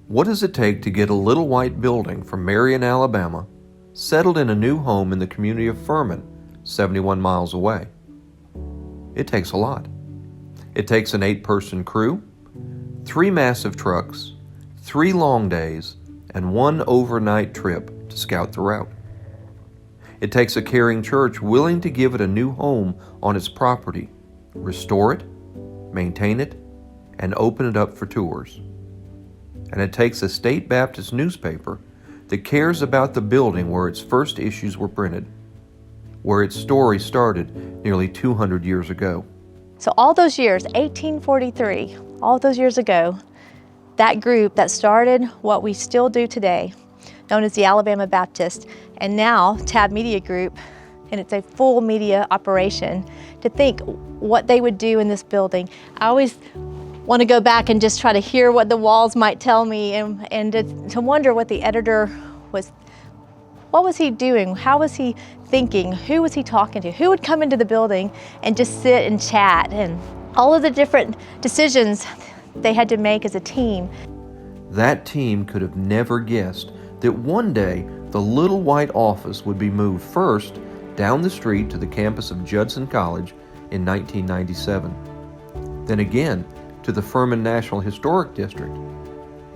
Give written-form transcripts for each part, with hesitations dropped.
What does it take to get a little white building from Marion, Alabama, settled in a new home in the community of Furman, 71 miles away? It takes a lot. It takes an 8-person crew, 3 massive trucks, 3 long days, and 1 overnight trip to scout the route. It takes a caring church willing to give it a new home on its property, restore it, maintain it, and open it up for tours. And it takes a state Baptist newspaper that cares about the building where its first issues were printed, where its story started nearly 200 years ago. So all those years, 1843, all those years ago, that group that started what we still do today, known as the Alabama Baptist, and now Tab Media Group, and it's a full media operation, to think what they would do in this building. I always want to go back and just try to hear what the walls might tell me, and to wonder what the editor was, what was he doing? How was he thinking? Who was he talking to? Who would come into the building and just sit and chat, and all of the different decisions they had to make as a team. That team could have never guessed that one day the little white office would be moved first down the street to the campus of Judson College in 1997, then again to the Furman National Historic District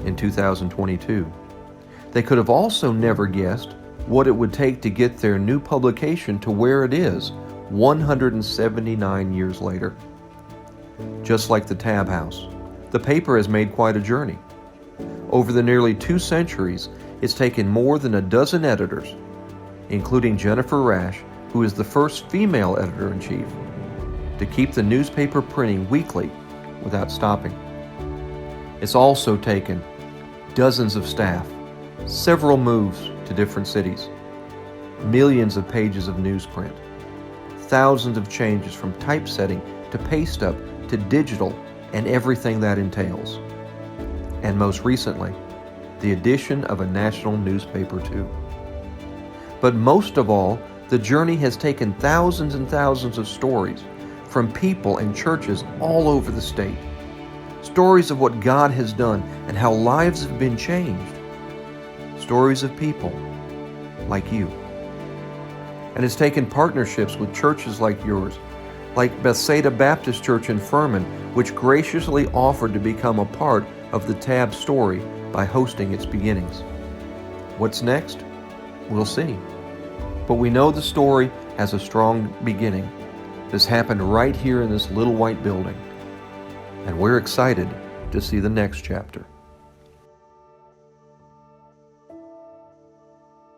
in 2022. They could have also never guessed what it would take to get their new publication to where it is 179 years later. Just like the Tab House, the paper has made quite a journey. Over the nearly 2 centuries, it's taken more than a dozen editors, including Jennifer Rash, who is the first female editor-in-chief, to keep the newspaper printing weekly without stopping. It's also taken dozens of staff, several moves to different cities, millions of pages of newsprint, thousands of changes from typesetting to paste up to digital and everything that entails. And most recently, the addition of a national newspaper too. But most of all, the journey has taken thousands and thousands of stories from people and churches all over the state. Stories of what God has done and how lives have been changed. Stories of people like you. And it's taken partnerships with churches like yours, like Bethsaida Baptist Church in Furman, which graciously offered to become a part of the Tab story by hosting its beginnings. What's next? We'll see. But we know the story has a strong beginning. This happened right here in this little white building. And we're excited to see the next chapter.